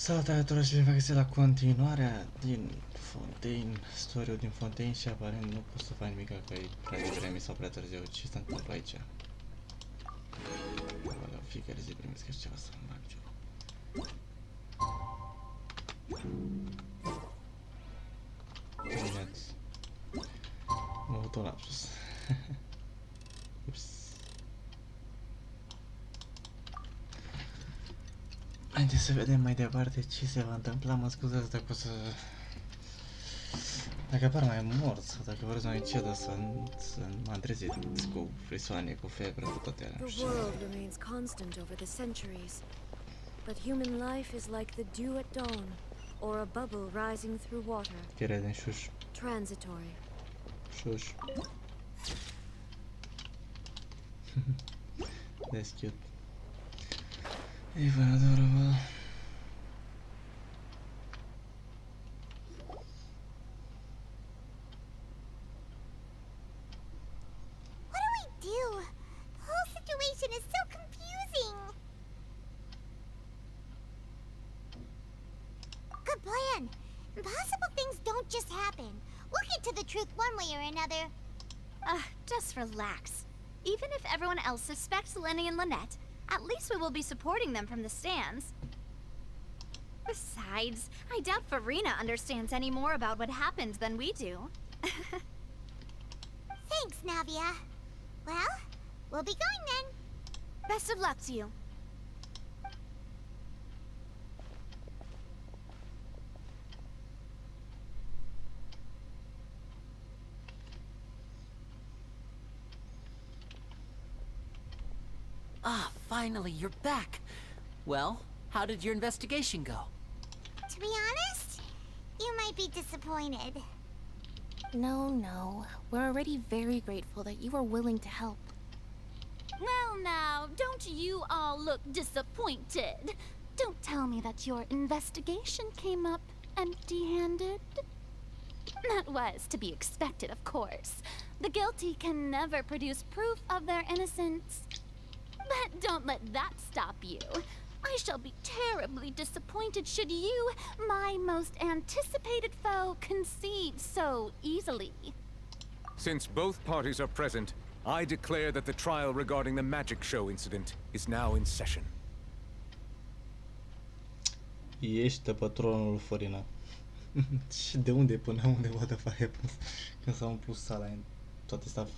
Salutare și bine găsit la continuarea din Fontain, story-ul din Fontain și aparent nu pot să fac nimic că e prea devreme sau prea târziu. Ce se întâmplă aici? La fiecare zi primesc ceva să îmi bag ceva. Terminați. M-a avut un lapsus. Ups. Haideți să vedem mai departe ce se va întâmpla. Mă scuzați dacă o să... Dacă apar mai mort sau dacă vreți mai încet să mă trezit cu frisoane, cu febră, cu toate alea. The world remains constant over the centuries, but human life is like the dew at dawn, or a bubble rising through water. Chiar din șuș. Transitory. Șuș. That's cute. Even adorable. What do we do? The whole situation is so confusing. Good plan. Impossible things don't just happen. We'll get to the truth one way or another. Just relax. Even if everyone else suspects Lenny and Lynette, at least we will be supporting them from the stands. Besides, I doubt Farina understands any more about what happened than we do. Thanks, Navia. Well, we'll be going then. Best of luck to you. Ah, finally, you're back. Well, how did your investigation go? To be honest, you might be disappointed. No. We're already very grateful that you were willing to help. Well now, don't you all look disappointed. Don't tell me that your investigation came up empty-handed. That was to be expected, of course. The guilty can never produce proof of their innocence. But don't let that stop you. I shall be terribly disappointed should you, my most anticipated foe, concede so easily. Since both parties are present, I declare that the trial regarding the magic show incident is now in session. Ești patronul Farina. Și de unde până unde what the fuck happens când s-a umplut sala în toate stuff.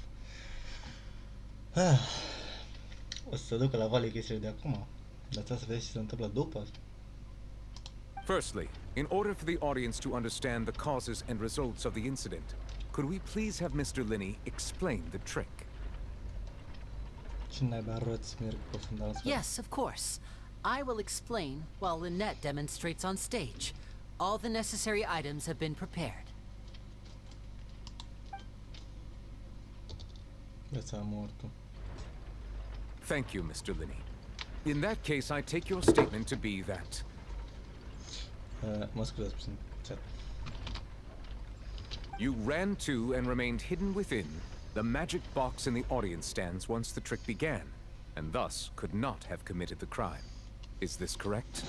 O să ducă la vale chestiile de acum. Lăsați să vedeți ce se întâmplă după. Firstly, in order for the audience to understand the causes and results of the incident, could we please have Mr. Linney explain the trick? Ce naiba roți merg pe fundal spate. Yes, of course. I will explain while Lynette demonstrates on stage. All the necessary items have been prepared. Viața mortul. Thank you, Mr. Linney. In that case, I take your statement to be that... Mă scuzați puțin. Chat. You ran to and remained hidden within the magic box in the audience stands once the trick began, and thus could not have committed the crime. Is this correct?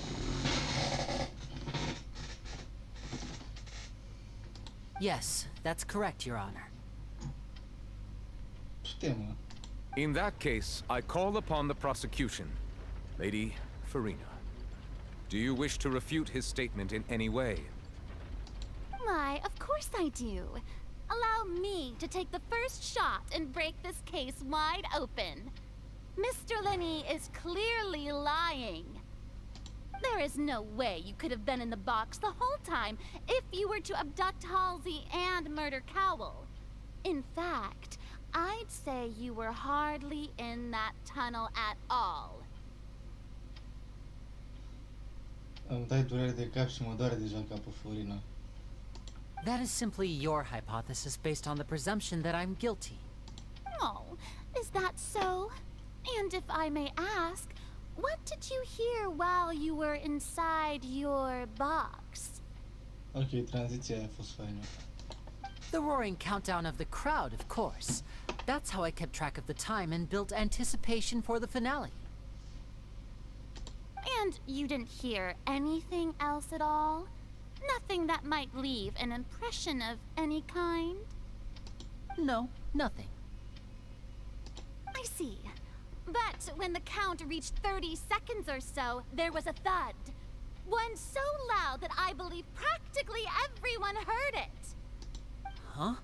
Yes, that's correct, Your Honor. Putem. In that case, I call upon the prosecution. Lady Farina, do you wish to refute his statement in any way? Why, of course I do. Allow me to take the first shot and break this case wide open. Mr. Linney is clearly lying. There is no way you could have been in the box the whole time if you were to abduct Halsey and murder Cowell. In fact, I'd say you were hardly in that tunnel at all. Îmi dai durere de cap și mă doare deja capul, Farina. That is simply your hypothesis based on the presumption that I'm guilty. Oh, is that so? And if I may ask, what did you hear while you were inside your box? Ok, tranziția aia a fost faină. The roaring countdown of the crowd, of course. That's how I kept track of the time and built anticipation for the finale. And you didn't hear anything else at all? Nothing that might leave an impression of any kind? No, nothing. I see. But when the count reached 30 seconds or so, there was a thud. One so loud that I believe practically everyone heard it. Huh?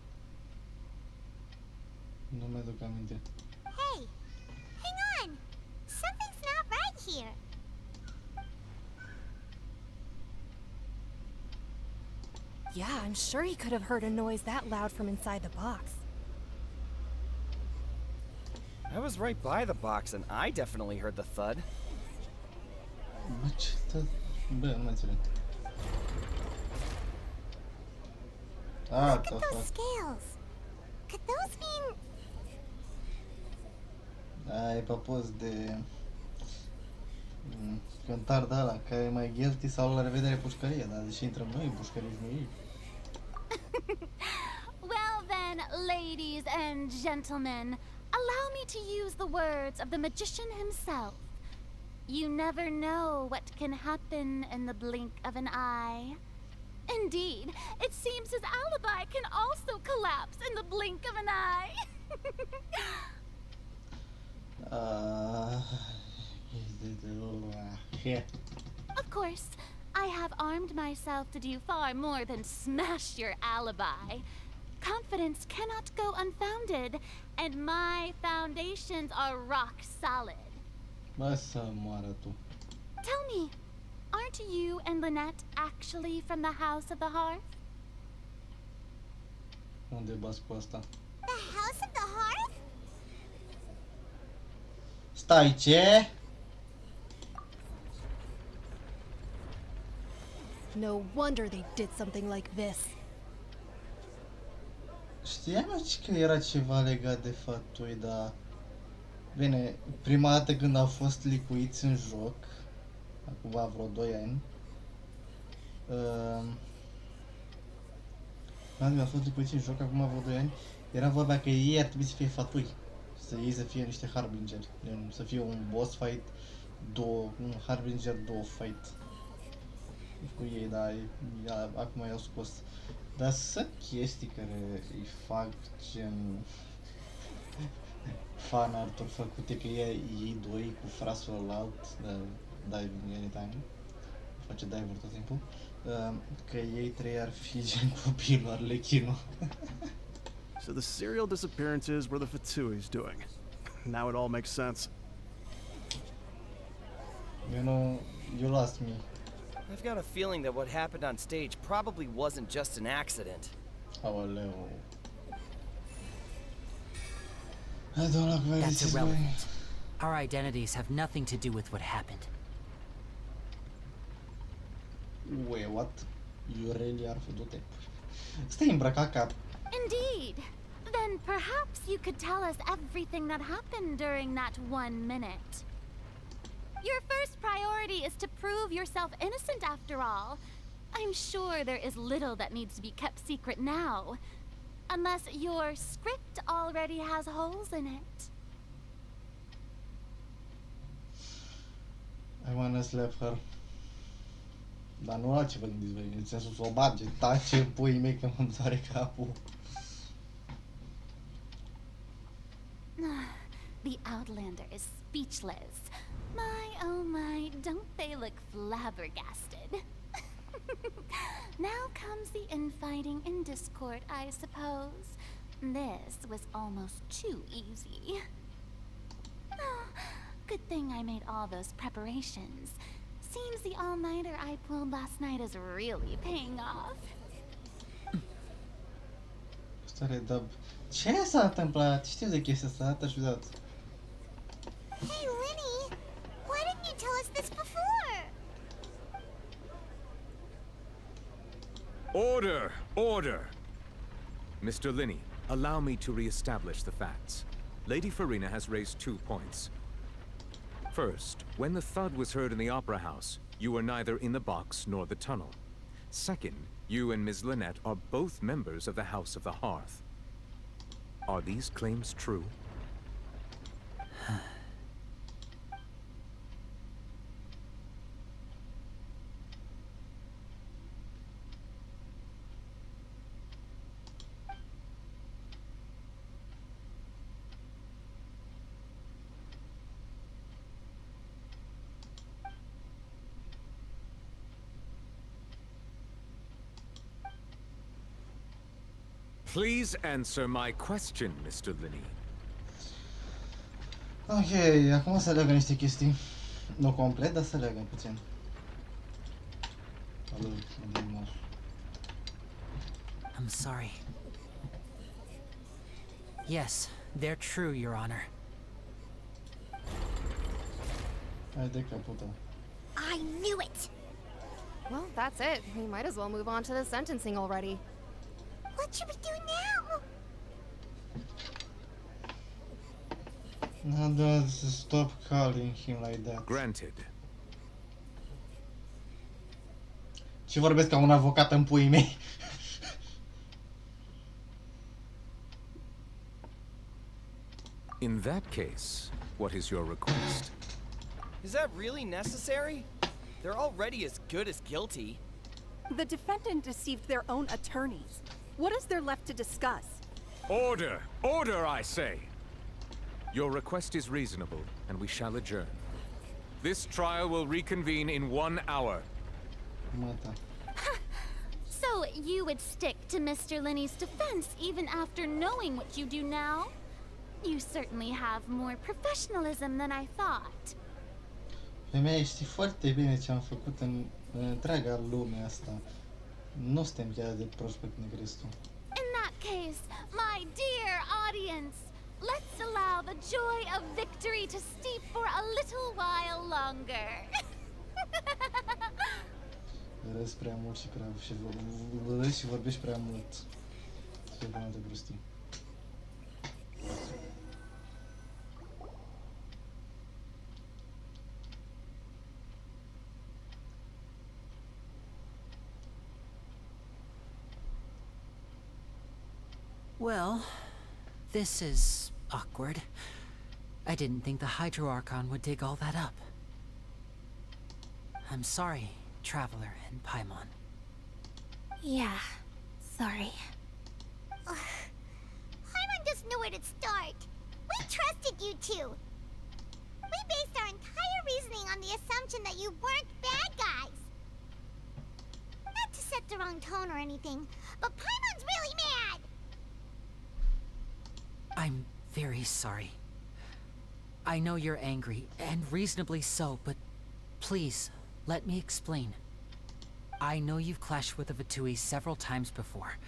Nu mi-aduc aminte. Hey, hang on. Something's not right here. Yeah, I'm sure he could have heard a noise that loud from inside the box. I was right by the box and I definitely heard the thud. Bă, ce tot... Bă, nu mai înțeleg. Ah, Look the at those fuck. scales. Could those mean... Ai pe post de... Cântar de ăla, care e mai guilty sau la revedere pușcărie, dar deși intrăm noi în pușcărie și nu ei. Well then, ladies and gentlemen, allow me to use the words of the magician himself. You never know what can happen in the blink of an eye. Indeed, it seems his alibi can also collapse in the blink of an eye. Here. Of course, I have armed myself to do far more than smash your alibi. Confidence cannot go unfounded, and my foundations are rock solid. Bă, să moară tu. Tell me, aren't you and Lynette actually from the House of the Hearth? Unde bați cu asta? The House of the Hearth? Stai, ce? No wonder they did something like this. Știam eu că era ceva legat de fătui, dar... Bine, prima dată când au fost licuiți în joc, acum vreo 2 ani, când au fost licuiți în joc, acum vreo 2 ani, era vorba că ei ar trebui să fie fatui, să fie niște harbingeri, să fie un boss fight, un harbinger, 2 fight cu ei, dar acum i-au scos. Dar sunt chestii care îi fac gen fan-art-uri făcute că ei doi cu frasul ălalt, diving anytime, face dive tot timpul, că ei trei ar fi gen copilul Arlecchino. So the serial disappearances were the Fatsui's doing. Now it all makes sense. You know, you lost me. I've got a feeling that what happened on stage probably wasn't just an accident. Aoleu. I don't like where That's this is going. irrelevant. Our identities have nothing to do with what happened. Wait, what? You really are fădute? Stai îmbrăcat ca... Indeed. Then perhaps you could tell us everything that happened during that 1 minute. Your first priority is to prove yourself innocent after all. I'm sure there is little that needs to be kept secret now. Unless your script already has holes in it. I wanna slap her. Dar nu la ce vă gândiți voi, în sensul să o bage, tace puii mei că mă doare capul. The Outlander is speechless. My, oh my, don't they look flabbergasted? Now comes the infighting and discord, I suppose. This was almost too easy. Oh, good thing I made all those preparations. Seems the all-nighter I pulled last night is really paying off. Stare dub. Ce s-a întâmplat? Știu de chestia asta, te-aș fi dat. Hey, Lenny, why didn't you tell us this before? Order! Order! Mr. Linney, allow me to re-establish the facts. Lady Farina has raised 2 points. First, when the thud was heard in the Opera House, you were neither in the box nor the tunnel. Second, you and Ms. Lynette are both members of the House of the Hearth. Are these claims true? Please answer my question, Mr. Linney. Ok, acum să leagă niște chestii. Nu complet, dar să leagă puțin. I'm sorry. Yes, they're true, Your Honor. Hai de capul tău. I knew it! Well, that's it. We might as well move on to the sentencing already. What should we do now? How does stop calling him like that? Granted. Și vorbesc ca un avocat în puii mei. In that case, what is your request? Is that really necessary? They're already as good as guilty. The defendant deceived their own attorneys. What is there left to discuss? Order! Order, I say! Your request is reasonable, and we shall adjourn. This trial will reconvene in 1 hour. Mata. So you would stick to Mr. Linney's defense even after knowing what you do now? You certainly have more professionalism than I thought. Femeie, știi foarte bine ce am făcut în întreaga lume asta. Nu suntem chiar de proști pe tine crezi tu. In that case, my dear audience, let's allow the joy of victory to steep for a little while longer. Râzi prea mult și râzi și vorbești prea mult. Ce de multe prostii. Well, this is awkward. I didn't think the Hydro Archon would dig all that up. I'm sorry, Traveler and Paimon. Yeah, sorry. Paimon doesn't know where to start. We trusted you two. We based our entire reasoning on the assumption that you weren't bad guys. Not to set the wrong tone or anything, but Paimon's really mad! I'm very sorry. I know you're angry, and reasonably so, but please, let me explain. I know you've clashed with the Vatui several times before.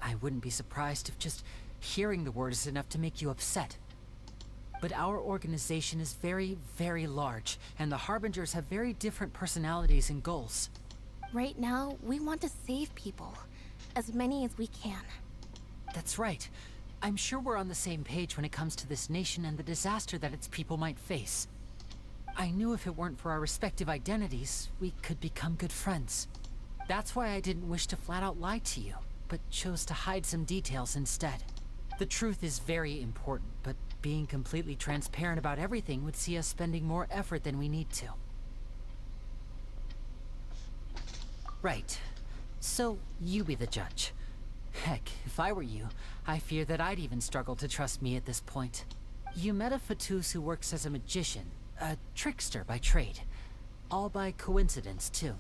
I wouldn't be surprised if just hearing the word is enough to make you upset. But our organization is very, very large, and the Harbingers have very different personalities and goals. Right now, we want to save people. As many as we can. That's right. I'm sure we're on the same page when it comes to this nation and the disaster that its people might face. I knew if it weren't for our respective identities, we could become good friends. That's why I didn't wish to flat out lie to you, but chose to hide some details instead. The truth is very important, but being completely transparent about everything would see us spending more effort than we need to. Right. So, you be the judge. Heck, if I were you, I fear that I'd even struggle to trust me at this point. You met a Fatus who works as a magician, a trickster by trade. All by coincidence, too.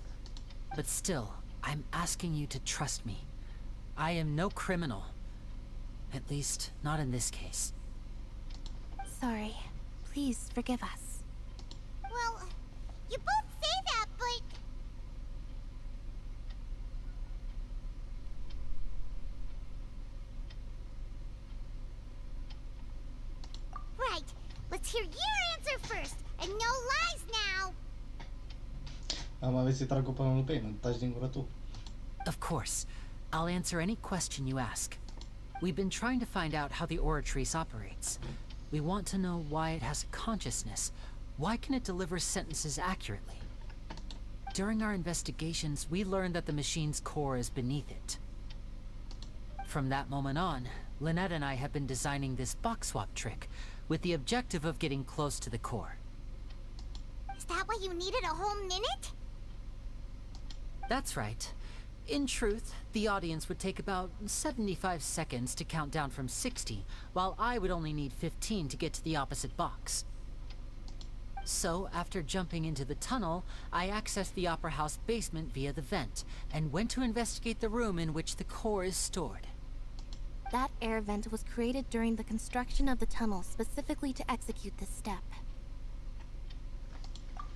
But still, I'm asking you to trust me. I am no criminal. At least, not in this case. Sorry. Please forgive us. Well, you both say that, but... Right. Let's hear your answer first, and no lies now. Am avut să trag până lui Payment, taci din gură tu. Of course. I'll answer any question you ask. We've been trying to find out how the Oratrice operates. We want to know why it has a consciousness. Why can it deliver sentences accurately? During our investigations, we learned that the machine's core is beneath it. From that moment on, Lynette and I have been designing this box swap trick with the objective of getting close to the core. Is that why you needed a whole minute? That's right. In truth, the audience would take about 75 seconds to count down from 60, while I would only need 15 to get to the opposite box. So, after jumping into the tunnel, I accessed the Opera House basement via the vent, and went to investigate the room in which the core is stored. That air vent was created during the construction of the tunnel specifically to execute this step.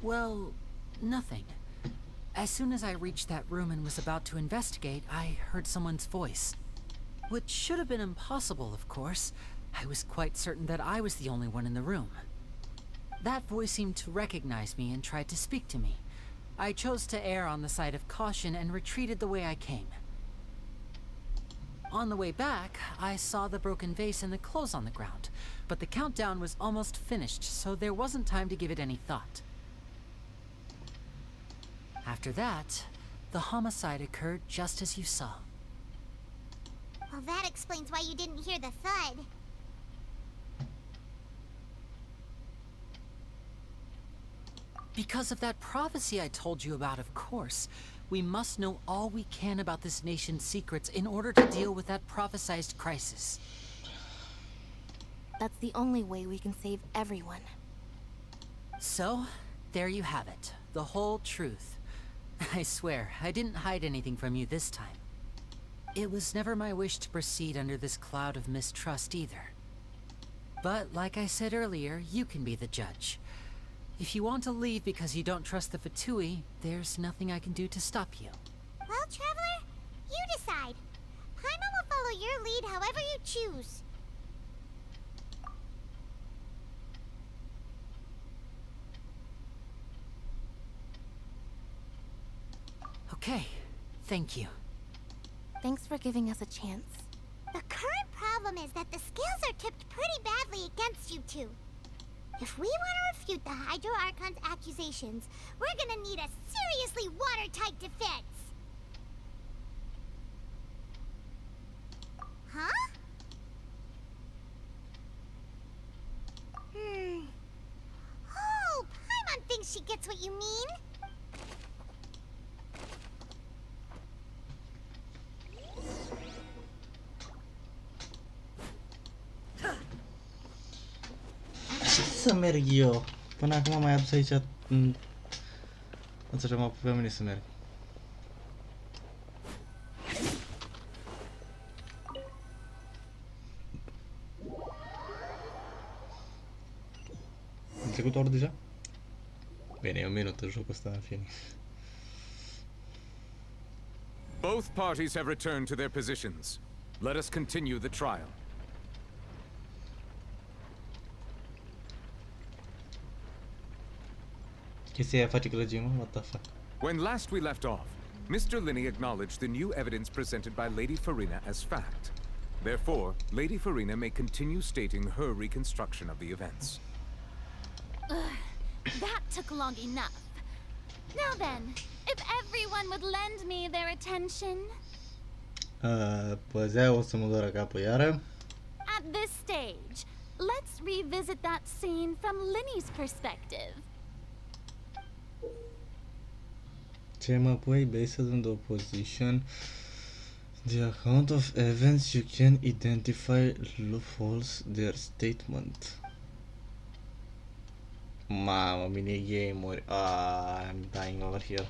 Well, nothing. As soon as I reached that room and was about to investigate, I heard someone's voice. Which should have been impossible, of course. I was quite certain that I was the only one in the room. That voice seemed to recognize me and tried to speak to me. I chose to err on the side of caution and retreated the way I came. On the way back, I saw the broken vase and the clothes on the ground, but the countdown was almost finished, so there wasn't time to give it any thought. After that, the homicide occurred just as you saw. Well, that explains why you didn't hear the thud. Because of that prophecy I told you about, of course. We must know all we can about this nation's secrets in order to deal with that prophesized crisis. That's the only way we can save everyone. So, there you have it. The whole truth. I swear, I didn't hide anything from you this time. It was never my wish to proceed under this cloud of mistrust either. But like I said earlier, you can be the judge. If you want to leave because you don't trust the Fatui, there's nothing I can do to stop you. Well, Traveler, you decide. Paimon will follow your lead however you choose. Okay, thank you. Thanks for giving us a chance. The current problem is that the scales are tipped pretty badly against you two. If we want to refute the Hydro Archon's accusations, we're gonna need a seriously watertight defense. Huh? Oh, Paimon thinks she gets what you mean. Să merg eu. Până acum am mai adus aici... Ați m-a pe mine să merg. Am trecut ori deja? Bine, e un minut în jocul ăsta, în fine. Both parties have returned to their positions. Let us continue the trial. Chestia aia face gălăgie, mă? What the fuck? When last we left off, Mr. Linney acknowledged the new evidence presented by Lady Farina as fact. Therefore, Lady Farina may continue stating her reconstruction of the events. That took long enough. Now then, if everyone would lend me their attention. Păzea, o să mă doară capul iară. At this stage, let's revisit that scene from Linny's perspective. Ce mă pui, based on the opposition, the account of events you can identify loopholes their statement. Mamă, minigame-uri. I'm dying over here.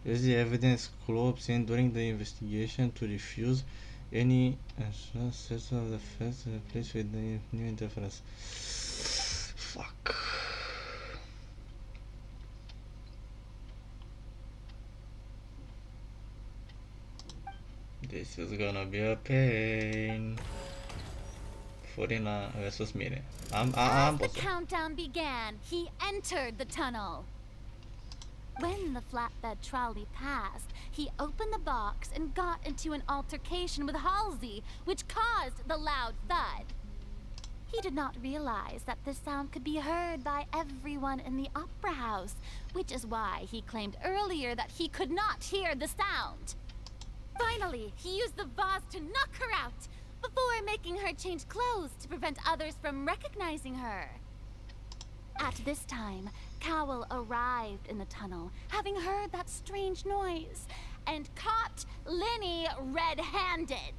Use the evidence clue obtained during the investigation to refuse any sets of the facts replaced with the new interference. Fuck. This is gonna be a pain. Farina versus mine. As the countdown began, he entered the tunnel. When the flatbed trolley passed, he opened the box and got into an altercation with Halsey, which caused the loud thud. He did not realize that the sound could be heard by everyone in the opera house, which is why he claimed earlier that he could not hear the sound. Finally, he used the vase to knock her out, before making her change clothes to prevent others from recognizing her. At this time, Cowell arrived in the tunnel, having heard that strange noise, and caught Linny red-handed.